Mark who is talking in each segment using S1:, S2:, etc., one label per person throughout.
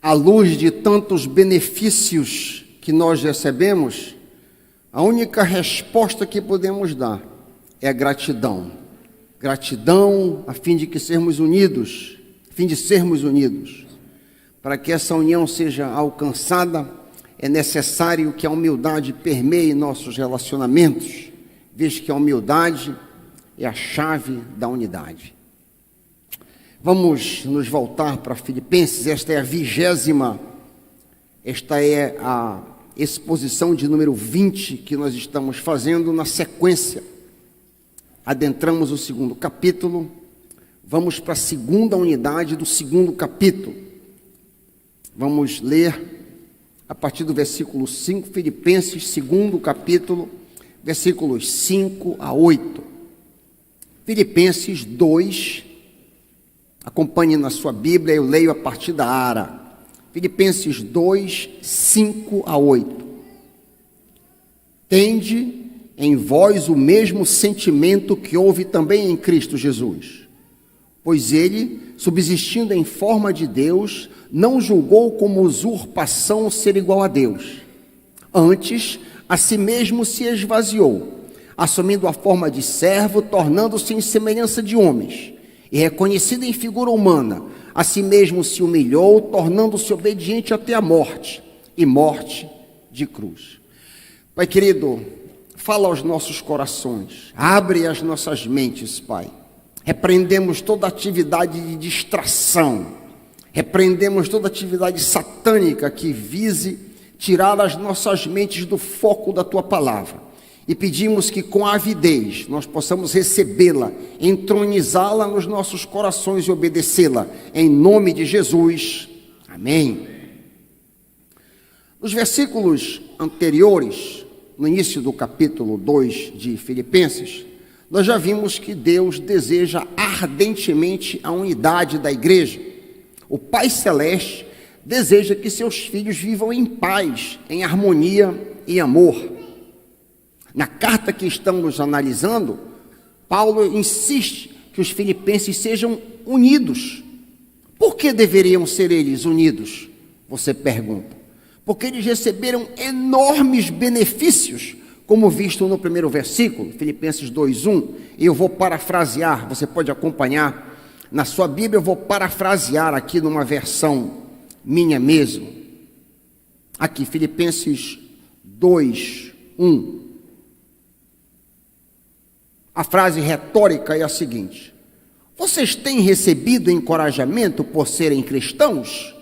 S1: À luz de tantos benefícios que nós recebemos, a única resposta que podemos dar é a gratidão. Gratidão a fim de sermos unidos. Para que essa união seja alcançada, é necessário que a humildade permeie nossos relacionamentos, visto que a humildade é a chave da unidade. Vamos nos voltar para Filipenses. Esta é a exposição de número 20 que nós estamos fazendo na sequência. Adentramos o segundo capítulo, vamos para a segunda unidade do segundo capítulo. Vamos ler a partir do versículo 5, Filipenses, segundo capítulo, versículos 5 a 8. Filipenses 2, acompanhe na sua Bíblia, eu leio a partir da ARA. Filipenses 2, 5 a 8. Tende em vós o mesmo sentimento que houve também em Cristo Jesus. Pois ele, subsistindo em forma de Deus, não julgou como usurpação ser igual a Deus. Antes, a si mesmo se esvaziou, assumindo a forma de servo, tornando-se em semelhança de homens. E reconhecido em figura humana, a si mesmo se humilhou, tornando-se obediente até a morte, e morte de cruz. Pai querido, fala aos nossos corações, abre as nossas mentes, Pai. Repreendemos toda atividade de distração, repreendemos toda atividade satânica que vise tirar as nossas mentes do foco da Tua palavra. E pedimos que com avidez nós possamos recebê-la, entronizá-la nos nossos corações e obedecê-la, em nome de Jesus. Amém. Nos versículos anteriores, no início do capítulo 2 de Filipenses, nós já vimos que Deus deseja ardentemente a unidade da igreja. O Pai Celeste deseja que seus filhos vivam em paz, em harmonia e amor. Na carta que estamos analisando, Paulo insiste que os filipenses sejam unidos. Por que deveriam ser eles unidos? Você pergunta. Porque eles receberam enormes benefícios, como visto no primeiro versículo, Filipenses 2:1. E eu vou parafrasear, você pode acompanhar na sua Bíblia, eu vou parafrasear aqui numa versão minha mesmo. Aqui, Filipenses 2:1. A frase retórica é a seguinte: vocês têm recebido encorajamento por serem cristãos?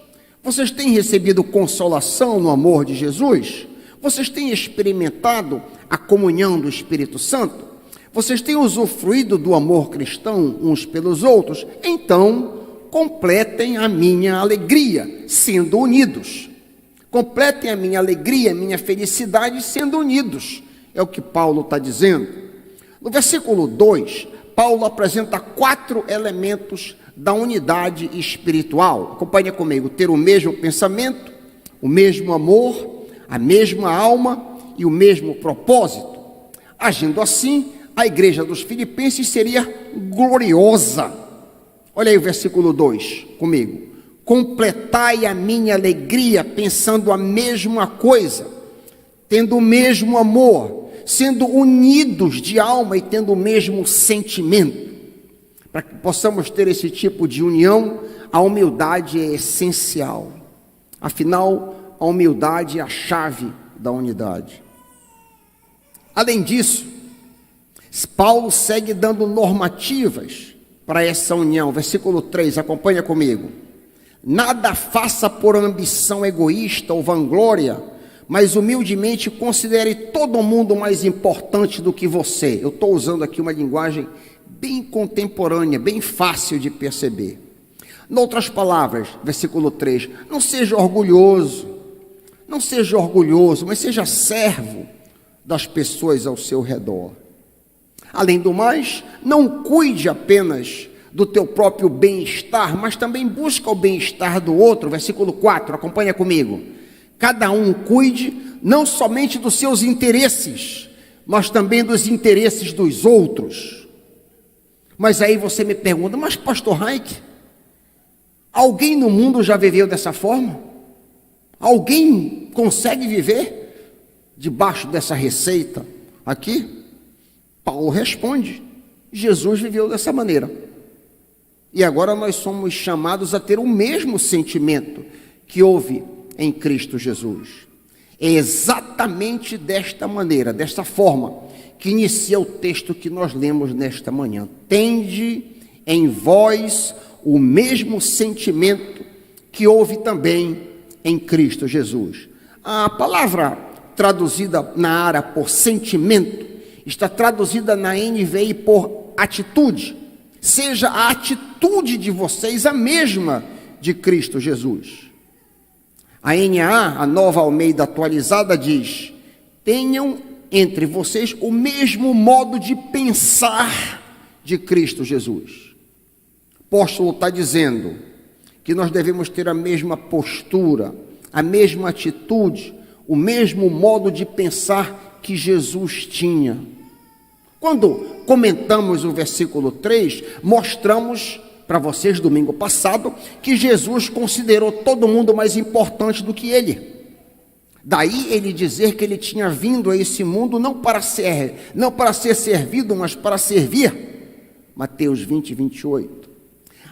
S1: Vocês têm recebido consolação no amor de Jesus? Vocês têm experimentado a comunhão do Espírito Santo? Vocês têm usufruído do amor cristão uns pelos outros? Então, completem a minha alegria, sendo unidos. Completem a minha alegria, a minha felicidade, sendo unidos. É o que Paulo está dizendo. No versículo 2, Paulo apresenta 4 elementos da unidade espiritual. Acompanhe comigo: ter o mesmo pensamento, o mesmo amor, a mesma alma e o mesmo propósito. Agindo assim, a igreja dos filipenses seria gloriosa. Olha aí o versículo 2 comigo. Completai a minha alegria pensando a mesma coisa, tendo o mesmo amor, sendo unidos de alma e tendo o mesmo sentimento. Para que possamos ter esse tipo de união, a humildade é essencial. Afinal, a humildade é a chave da unidade. Além disso, Paulo segue dando normativas para essa união. Versículo 3, acompanha comigo. Nada faça por ambição egoísta ou vanglória, mas humildemente considere todo mundo mais importante do que você. Eu estou usando aqui uma linguagem bem contemporânea, bem fácil de perceber. Em outras palavras, versículo 3, não seja orgulhoso, mas seja servo das pessoas ao seu redor. Além do mais, não cuide apenas do teu próprio bem-estar, mas também busca o bem-estar do outro. Versículo 4, acompanha comigo. Cada um cuide não somente dos seus interesses, mas também dos interesses dos outros. Mas aí você me pergunta, mas pastor Raik, Alguém no mundo já viveu dessa forma? Alguém consegue viver debaixo dessa receita aqui? Paulo responde: Jesus viveu dessa maneira. E agora nós somos chamados a ter o mesmo sentimento que houve em Cristo Jesus. É exatamente desta maneira, desta forma, que inicia o texto que nós lemos nesta manhã. Tende em vós o mesmo sentimento que houve também em Cristo Jesus. A palavra traduzida na área por sentimento está traduzida na NVI por atitude. Seja a atitude de vocês a mesma de Cristo Jesus. A NA, a Nova Almeida Atualizada, diz: tenham entre vocês o mesmo modo de pensar de Cristo Jesus. O apóstolo está dizendo que nós devemos ter a mesma postura, a mesma atitude, o mesmo modo de pensar que Jesus tinha. Quando comentamos o versículo 3, mostramos para vocês domingo passado que Jesus considerou todo mundo mais importante do que ele. Daí ele dizer que ele tinha vindo a esse mundo não para ser servido, mas para servir. Mateus 20, 28.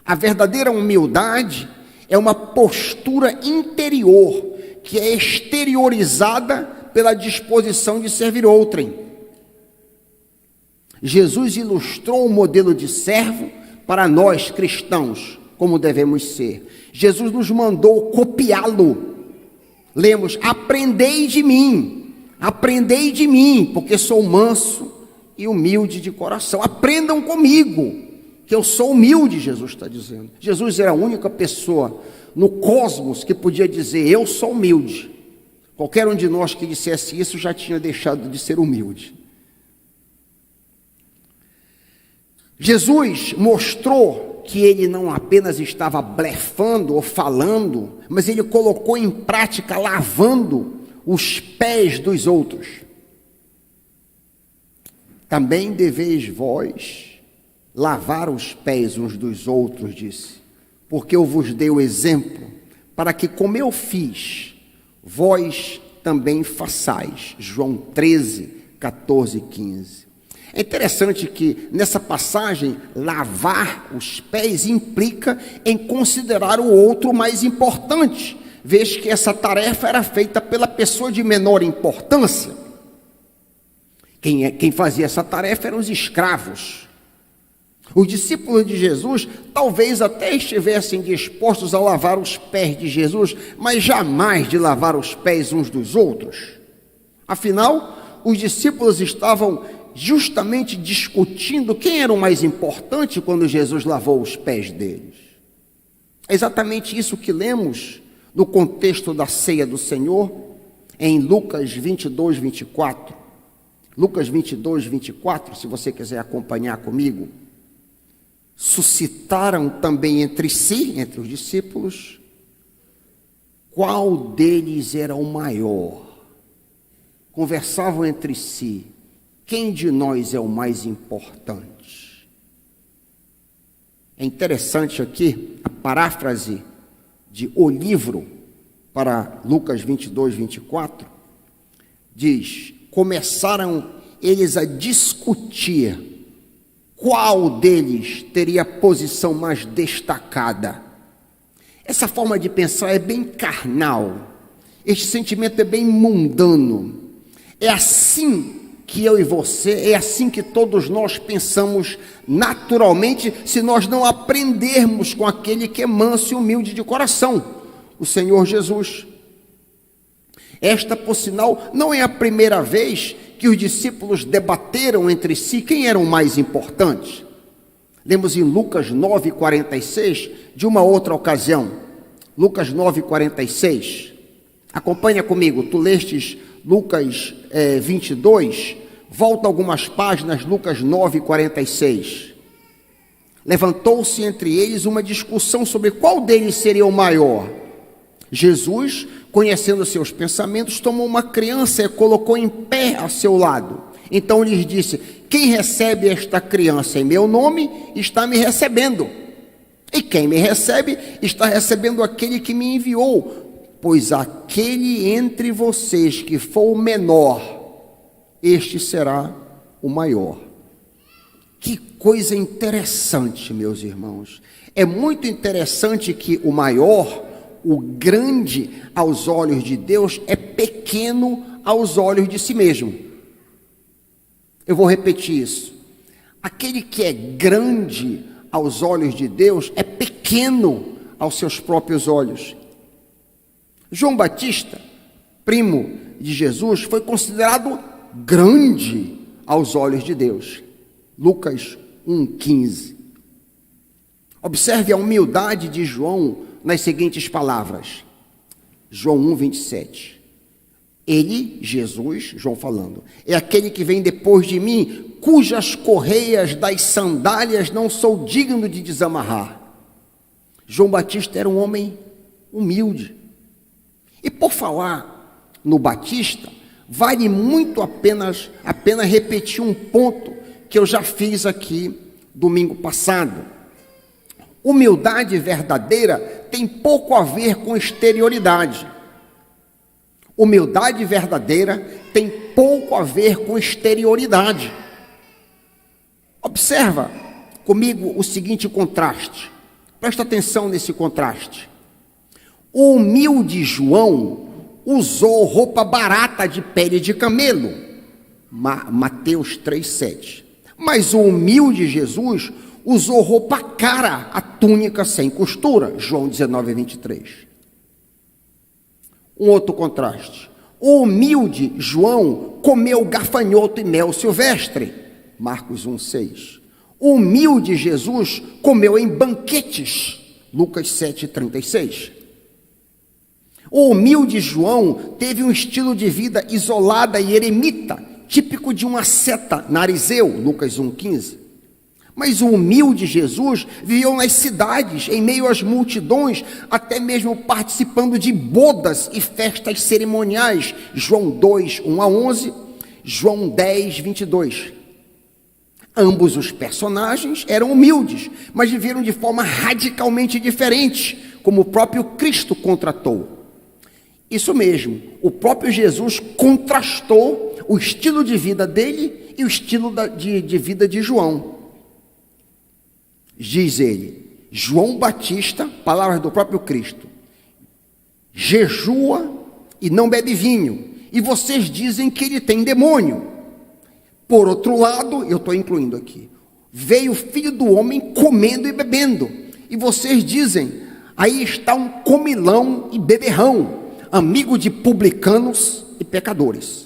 S1: A verdadeira humildade é uma postura interior que é exteriorizada pela disposição de servir outrem. Jesus ilustrou o modelo de servo para nós cristãos, como devemos ser. Jesus nos mandou copiá-lo. Lemos: aprendei de mim, porque sou manso e humilde de coração. Aprendam comigo, que eu sou humilde, Jesus está dizendo. Jesus era a única pessoa no cosmos que podia dizer: eu sou humilde. Qualquer um de nós que dissesse isso já tinha deixado de ser humilde. Jesus mostrou que ele não apenas estava blefando ou falando, mas ele colocou em prática, lavando os pés dos outros. Também deveis vós lavar os pés uns dos outros, disse, porque eu vos dei o exemplo, para que, como eu fiz, vós também façais. João 13, 14 e 15. É interessante que nessa passagem, lavar os pés implica em considerar o outro mais importante, vez que essa tarefa era feita pela pessoa de menor importância. Quem fazia essa tarefa eram os escravos. Os discípulos de Jesus talvez até estivessem dispostos a lavar os pés de Jesus, mas jamais de lavar os pés uns dos outros. Afinal, os discípulos estavam justamente discutindo quem era o mais importante quando Jesus lavou os pés deles. É exatamente isso que lemos no contexto da ceia do Senhor, em Lucas 22, 24. Lucas 22, 24, se você quiser acompanhar comigo. Suscitaram também entre si, entre os discípulos, qual deles era o maior. Conversavam entre si: quem de nós é o mais importante? É interessante aqui a paráfrase de O Livro para Lucas 22, 24, diz: começaram eles a discutir qual deles teria a posição mais destacada. Essa forma de pensar é bem carnal, este sentimento é bem mundano. É assim que eu e você, é assim que todos nós pensamos naturalmente, se nós não aprendermos com aquele que é manso e humilde de coração, o Senhor Jesus. Esta, por sinal, não é a primeira vez que os discípulos debateram entre si quem era o mais importante. Lemos em Lucas 9,46, de uma outra ocasião. Lucas 9,46. Acompanha comigo, tu lestes Lucas 22, volta algumas páginas, Lucas 9,46. Levantou-se entre eles uma discussão sobre qual deles seria o maior. Jesus, conhecendo seus pensamentos, tomou uma criança e a colocou em pé a seu lado. Então lhes disse: quem recebe esta criança em meu nome, está me recebendo. E quem me recebe, está recebendo aquele que me enviou. Pois aquele entre vocês que for o menor, este será o maior. Que coisa interessante, meus irmãos. É muito interessante que o maior, o grande aos olhos de Deus, é pequeno aos olhos de si mesmo. Eu vou repetir isso. Aquele que é grande aos olhos de Deus é pequeno aos seus próprios olhos. João Batista, primo de Jesus, foi considerado grande aos olhos de Deus. Lucas 1,15. Observe a humildade de João nas seguintes palavras. João 1,27. Ele, Jesus, João falando, é aquele que vem depois de mim, cujas correias das sandálias não sou digno de desamarrar. João Batista era um homem humilde. E por falar no Batista, vale muito a pena repetir um ponto que eu já fiz aqui domingo passado. Humildade verdadeira tem pouco a ver com exterioridade. Humildade verdadeira tem pouco a ver com exterioridade. Observa comigo o seguinte contraste. Presta atenção nesse contraste. O humilde João usou roupa barata de pele de camelo. Mateus 3,7. Mas o humilde Jesus usou roupa cara, a túnica sem costura. João 19,23. Um outro contraste. O humilde João comeu gafanhoto e mel silvestre. Marcos 1,6. O humilde Jesus comeu em banquetes. Lucas 7,36. O humilde João teve um estilo de vida isolada e eremita, típico de um asceta narizeu. Lucas 1,15. Mas o humilde Jesus viveu nas cidades, em meio às multidões, até mesmo participando de bodas e festas cerimoniais. João 2, 1-11, João 10, 22. Ambos os personagens eram humildes, mas viveram de forma radicalmente diferente, como o próprio Cristo contratou. Isso mesmo, o próprio Jesus contrastou o estilo de vida dele e o estilo de vida de João. Diz ele, João Batista, palavras do próprio Cristo, jejua e não bebe vinho, e vocês dizem que ele tem demônio. Por outro lado, eu estou incluindo aqui, veio o Filho do Homem comendo e bebendo, e vocês dizem, aí está um comilão e beberrão, amigo de publicanos e pecadores.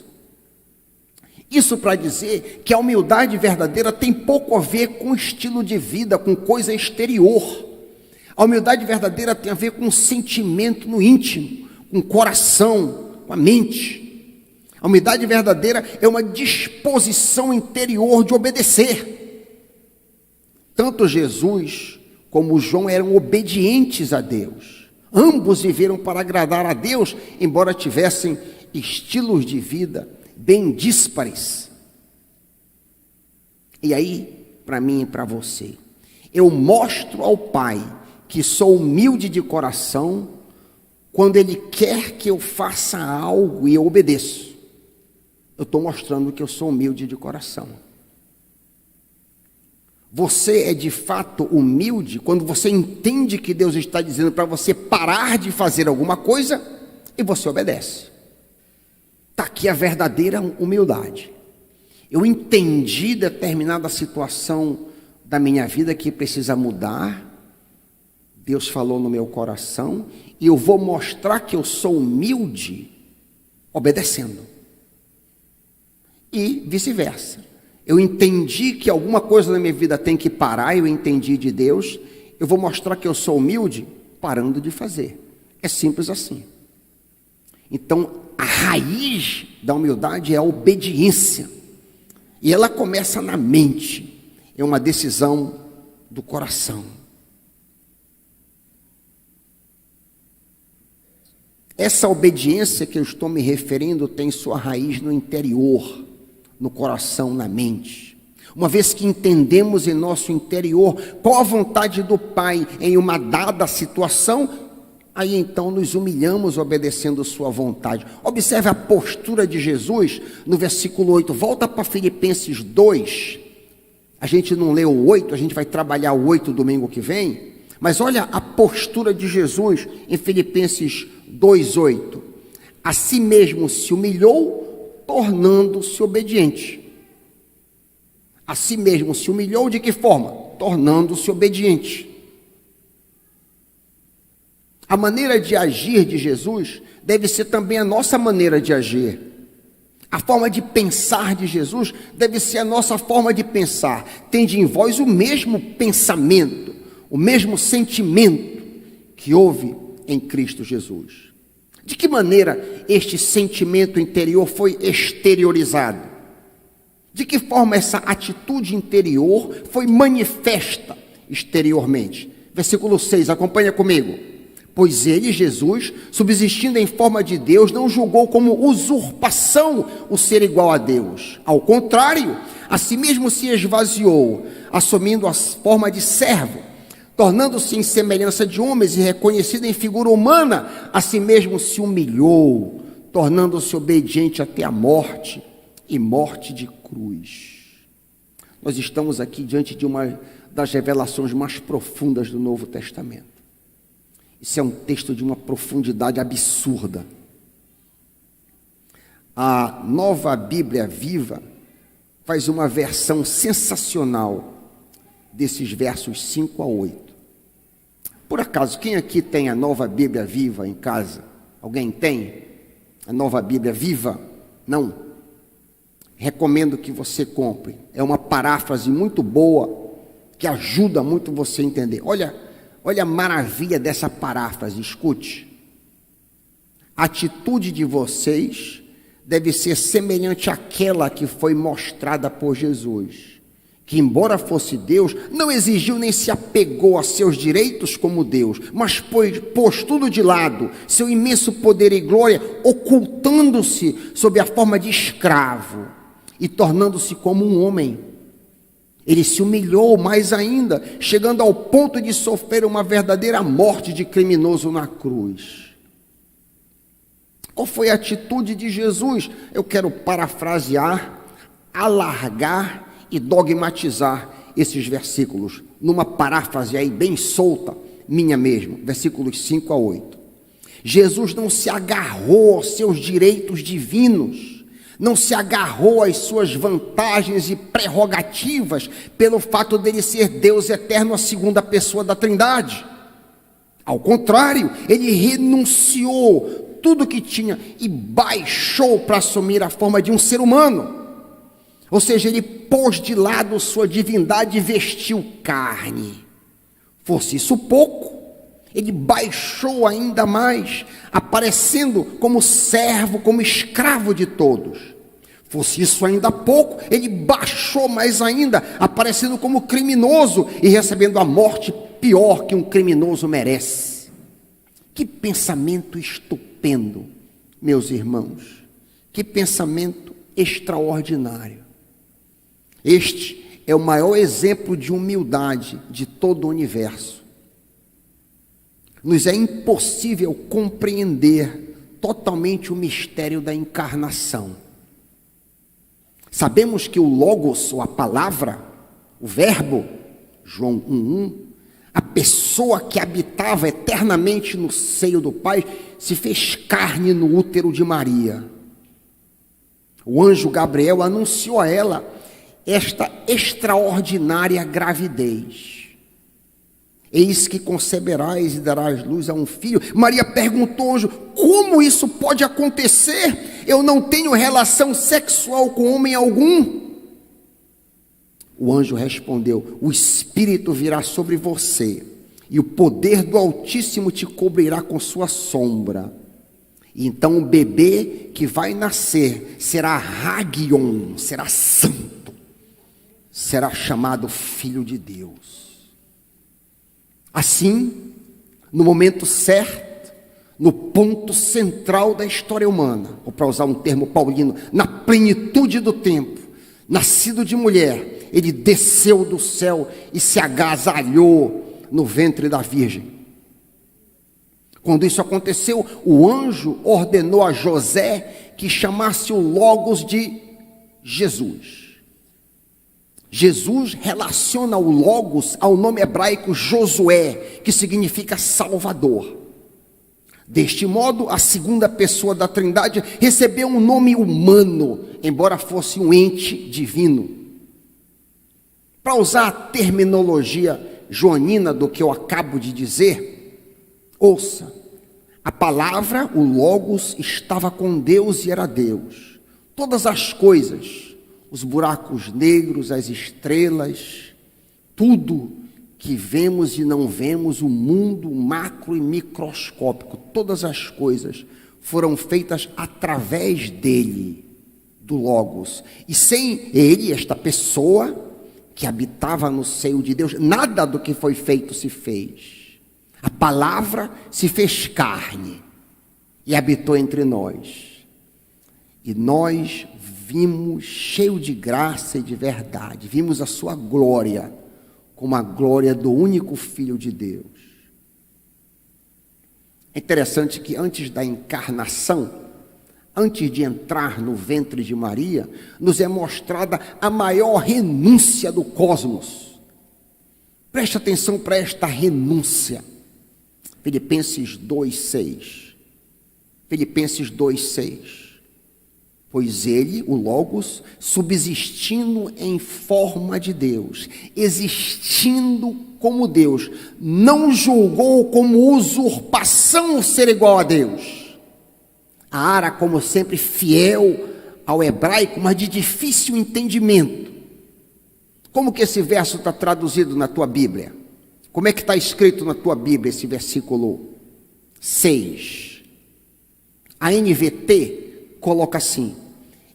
S1: Isso para dizer que a humildade verdadeira tem pouco a ver com estilo de vida, com coisa exterior. A humildade verdadeira tem a ver com sentimento no íntimo, com o coração, com a mente. A humildade verdadeira é uma disposição interior de obedecer. Tanto Jesus como João eram obedientes a Deus. Ambos viveram para agradar a Deus, embora tivessem estilos de vida bem díspares. E aí, para mim e para você, eu mostro ao Pai que sou humilde de coração quando Ele quer que eu faça algo e eu obedeço. Eu estou mostrando que eu sou humilde de coração. Você é de fato humilde quando você entende que Deus está dizendo para você parar de fazer alguma coisa e você obedece. Está aqui a verdadeira humildade. Eu entendi determinada situação da minha vida que precisa mudar. Deus falou no meu coração e eu vou mostrar que eu sou humilde obedecendo. E vice-versa. Eu entendi que alguma coisa na minha vida tem que parar, eu entendi de Deus, eu vou mostrar que eu sou humilde parando de fazer. É simples assim. Então, a raiz da humildade é a obediência. E ela começa na mente. É uma decisão do coração. Essa obediência que eu estou me referindo tem sua raiz no interior, no coração, na mente. Uma vez que entendemos em nosso interior qual a vontade do Pai em uma dada situação, aí então nos humilhamos obedecendo sua vontade. Observe a postura de Jesus no versículo 8. Volta para Filipenses 2. A gente não leu o 8, a gente vai trabalhar o 8 domingo que vem. Mas olha a postura de Jesus em Filipenses 2:8. A si mesmo se humilhou, tornando-se obediente. A si mesmo se humilhou de que forma? Tornando-se obediente. A maneira de agir de Jesus deve ser também a nossa maneira de agir. A forma de pensar de Jesus deve ser a nossa forma de pensar. Tende em vós o mesmo pensamento, o mesmo sentimento que houve em Cristo Jesus. De que maneira este sentimento interior foi exteriorizado? De que forma essa atitude interior foi manifesta exteriormente? Versículo 6, acompanha comigo. Pois ele, Jesus, subsistindo em forma de Deus, não julgou como usurpação o ser igual a Deus. Ao contrário, a si mesmo se esvaziou, assumindo a forma de servo, tornando-se em semelhança de homens e reconhecido em figura humana, a si mesmo se humilhou, tornando-se obediente até a morte e morte de cruz. Nós estamos aqui diante de uma das revelações mais profundas do Novo Testamento. Isso é um texto de uma profundidade absurda. A Nova Bíblia Viva faz uma versão sensacional desses versos 5 a 8. Por acaso, quem aqui tem a Nova Bíblia Viva em casa? Alguém tem a Nova Bíblia Viva? Não? Recomendo que você compre. É uma paráfrase muito boa, que ajuda muito você a entender. Olha a maravilha dessa paráfrase, escute. A atitude de vocês deve ser semelhante àquela que foi mostrada por Jesus, que embora fosse Deus, não exigiu nem se apegou a seus direitos como Deus, mas pôs tudo de lado, seu imenso poder e glória, ocultando-se sob a forma de escravo e tornando-se como um homem. Ele se humilhou mais ainda, chegando ao ponto de sofrer uma verdadeira morte de criminoso na cruz. Qual foi a atitude de Jesus? Eu quero parafrasear, alargar e dogmatizar esses versículos, numa paráfrase aí bem solta, minha mesmo, versículos 5 a 8. Jesus não se agarrou aos seus direitos divinos, não se agarrou às suas vantagens e prerrogativas pelo fato dele ser Deus eterno, a segunda pessoa da Trindade. Ao contrário, ele renunciou tudo que tinha e baixou para assumir a forma de um ser humano. Ou seja, ele pôs de lado sua divindade e vestiu carne. Fosse isso pouco, ele baixou ainda mais, aparecendo como servo, como escravo de todos. Fosse isso ainda pouco, ele baixou mais ainda, aparecendo como criminoso e recebendo a morte pior que um criminoso merece. Que pensamento estupendo, meus irmãos. Que pensamento extraordinário. Este é o maior exemplo de humildade de todo o universo. Nos é impossível compreender totalmente o mistério da encarnação. Sabemos que o Logos, ou a palavra, o verbo, João 1:1, a pessoa que habitava eternamente no seio do Pai, se fez carne no útero de Maria. O anjo Gabriel anunciou a ela esta extraordinária gravidez. Eis que conceberás e darás luz a um filho. Maria perguntou ao anjo: como isso pode acontecer? Eu não tenho relação sexual com homem algum. O anjo respondeu: o Espírito virá sobre você, e o poder do Altíssimo te cobrirá com sua sombra. E então o bebê que vai nascer será Hagion, será santo, será chamado Filho de Deus. Assim, no momento certo, no ponto central da história humana, ou para usar um termo paulino, na plenitude do tempo, nascido de mulher, ele desceu do céu e se agasalhou no ventre da Virgem. Quando isso aconteceu, o anjo ordenou a José que chamasse o Logos de Jesus. Jesus relaciona o Logos ao nome hebraico Josué, que significa Salvador. Deste modo, a segunda pessoa da Trindade recebeu um nome humano, embora fosse um ente divino. Para usar a terminologia joanina do que eu acabo de dizer, ouça, a palavra, o Logos, estava com Deus e era Deus. Todas as coisas, os buracos negros, as estrelas, tudo que vemos e não vemos, o mundo macro e microscópico, todas as coisas foram feitas através dele, do Logos. E sem ele, esta pessoa que habitava no seio de Deus, nada do que foi feito se fez. A palavra se fez carne e habitou entre nós. E nós vimos, cheio de graça e de verdade, vimos a sua glória, como a glória do único Filho de Deus. É interessante que antes da encarnação, antes de entrar no ventre de Maria, nos é mostrada a maior renúncia do cosmos. Preste atenção para esta renúncia. Filipenses 2:6. Filipenses 2:6. Pois ele, o Logos, subsistindo em forma de Deus, existindo como Deus, não julgou como usurpação ser igual a Deus. A Ara, como sempre, fiel ao hebraico, mas de difícil entendimento. Como que esse verso está traduzido na tua Bíblia? Como é que está escrito na tua Bíblia esse versículo 6? A NVT coloca assim: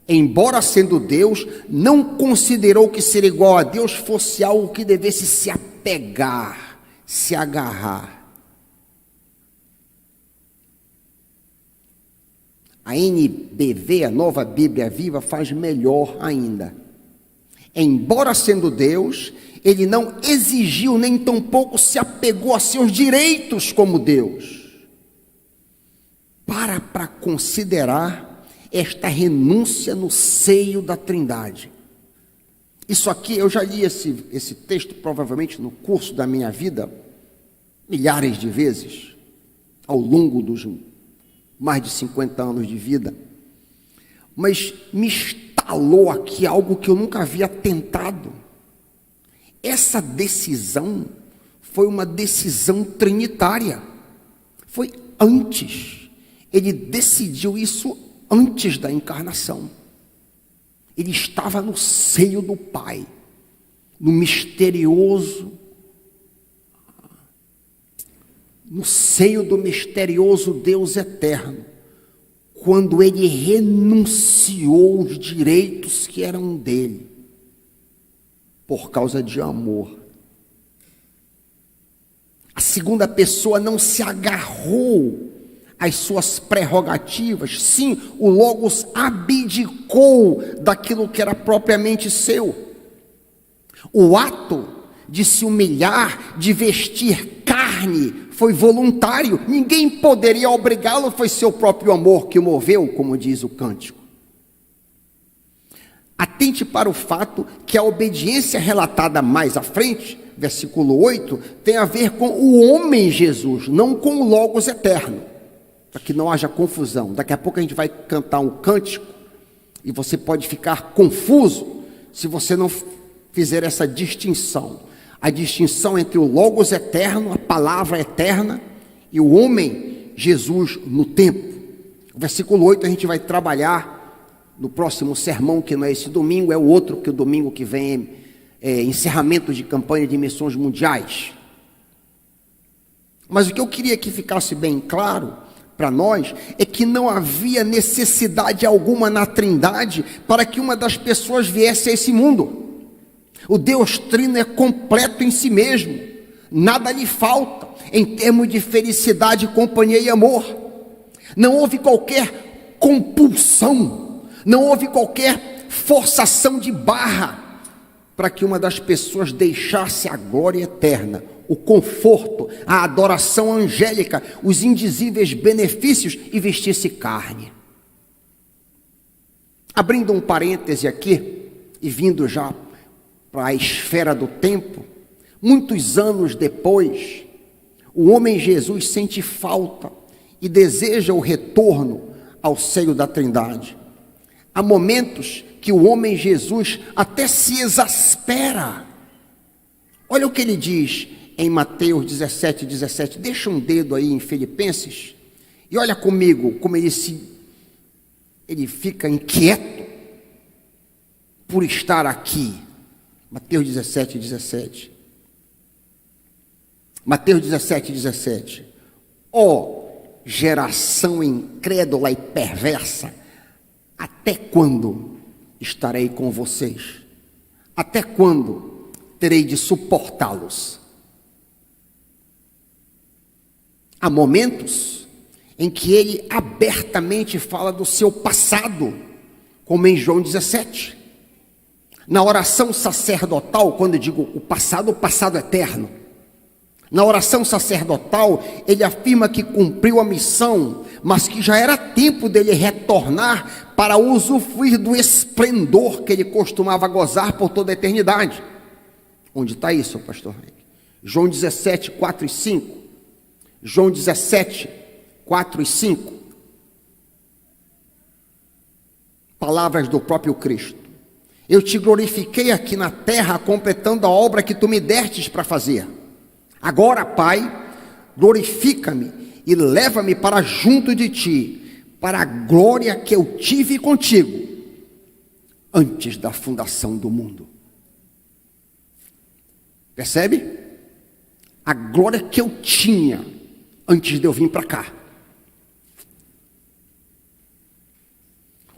S1: embora sendo Deus, não considerou que ser igual a Deus fosse algo que devesse se apegar, se agarrar. A NBV, a Nova Bíblia Viva, faz melhor ainda. Embora sendo Deus, ele não exigiu, nem tampouco se apegou a seus direitos como Deus. Para considerar esta renúncia no seio da Trindade. Isso aqui, eu já li esse texto provavelmente no curso da minha vida, milhares de vezes, ao longo dos mais de 50 anos de vida, mas me instalou aqui algo que eu nunca havia tentado. Essa decisão foi uma decisão trinitária, foi antes, ele decidiu isso antes da encarnação. Ele estava no seio do Pai, no seio do misterioso Deus eterno, quando ele renunciou os direitos que eram dele, por causa de amor. A segunda pessoa não se agarrou às suas prerrogativas, sim, o Logos abdicou daquilo que era propriamente seu. O ato de se humilhar, de vestir carne, foi voluntário, ninguém poderia obrigá-lo, foi seu próprio amor que o moveu, como diz o cântico. Atente para o fato que a obediência relatada mais à frente, versículo 8, tem a ver com o homem Jesus, não com o Logos eterno, para que não haja confusão. Daqui a pouco a gente vai cantar um cântico e você pode ficar confuso se você não fizer essa distinção. A distinção entre o Logos eterno, a palavra eterna, e o homem Jesus no tempo. O versículo 8 a gente vai trabalhar no próximo sermão, que não é esse domingo, é o outro, que o domingo que vem é encerramento de campanha de missões mundiais. Mas o que eu queria que ficasse bem claro para nós é que não havia necessidade alguma na Trindade para que uma das pessoas viesse a esse mundo. O Deus Trino é completo em si mesmo, nada lhe falta em termos de felicidade, companhia e amor. Não houve qualquer compulsão, não houve qualquer forçação de barra para que uma das pessoas deixasse a glória eterna, o conforto, a adoração angélica, os indizíveis benefícios e vestisse carne. Abrindo um parêntese aqui e vindo já para a esfera do tempo, muitos anos depois, o homem Jesus sente falta e deseja o retorno ao seio da Trindade. Há momentos que o homem Jesus até se exaspera. Olha o que ele diz em Mateus 17, 17. Deixa um dedo aí em Filipenses e olha comigo como ele fica inquieto por estar aqui. Mateus 17, 17. Mateus 17, 17. Ó geração incrédula e perversa, até quando estarei com vocês? Até quando terei de suportá-los? Há momentos em que ele abertamente fala do seu passado, como em João 17. Na oração sacerdotal, quando eu digo o passado eterno. Na oração sacerdotal, ele afirma que cumpriu a missão, mas que já era tempo dele retornar para usufruir do esplendor que ele costumava gozar por toda a eternidade. Onde está isso, pastor Henrique? João 17, 4 e 5. João 17, 4 e 5. Palavras do próprio Cristo. Eu te glorifiquei aqui na terra, completando a obra que tu me destes para fazer. Agora, Pai, glorifica-me e leva-me para junto de ti, para a glória que eu tive contigo antes da fundação do mundo. Percebe? A glória que eu tinha antes de eu vir para cá.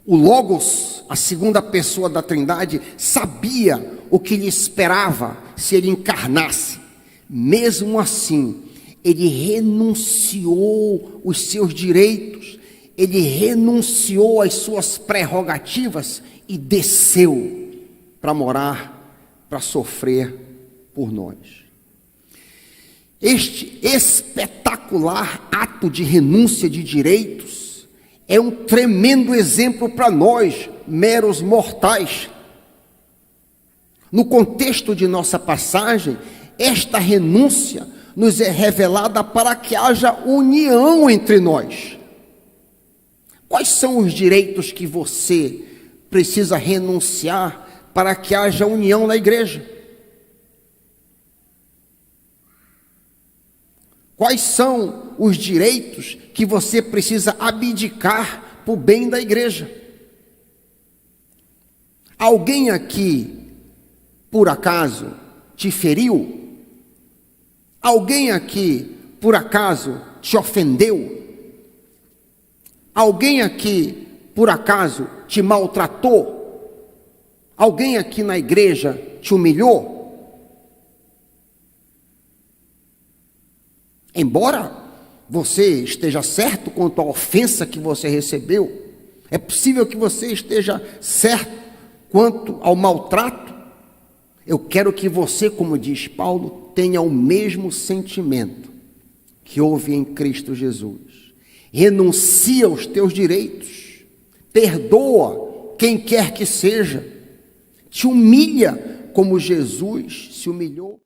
S1: O Logos, a segunda pessoa da Trindade, sabia o que lhe esperava se ele encarnasse. Mesmo assim, ele renunciou os seus direitos, ele renunciou às suas prerrogativas e desceu para morar, para sofrer por nós. Este espetacular ato de renúncia de direitos é um tremendo exemplo para nós, meros mortais. No contexto de nossa passagem, esta renúncia nos é revelada para que haja união entre nós. Quais são os direitos que você precisa renunciar para que haja união na igreja? Quais são os direitos que você precisa abdicar para o bem da igreja? Alguém aqui, por acaso, te feriu? Alguém aqui, por acaso, te ofendeu? Alguém aqui, por acaso, te maltratou? Alguém aqui na igreja te humilhou? Embora você esteja certo quanto à ofensa que você recebeu, é possível que você esteja certo quanto ao maltrato. Eu quero que você, como diz Paulo, tenha o mesmo sentimento que houve em Cristo Jesus. Renuncia aos teus direitos, perdoa quem quer que seja, te humilha como Jesus se humilhou.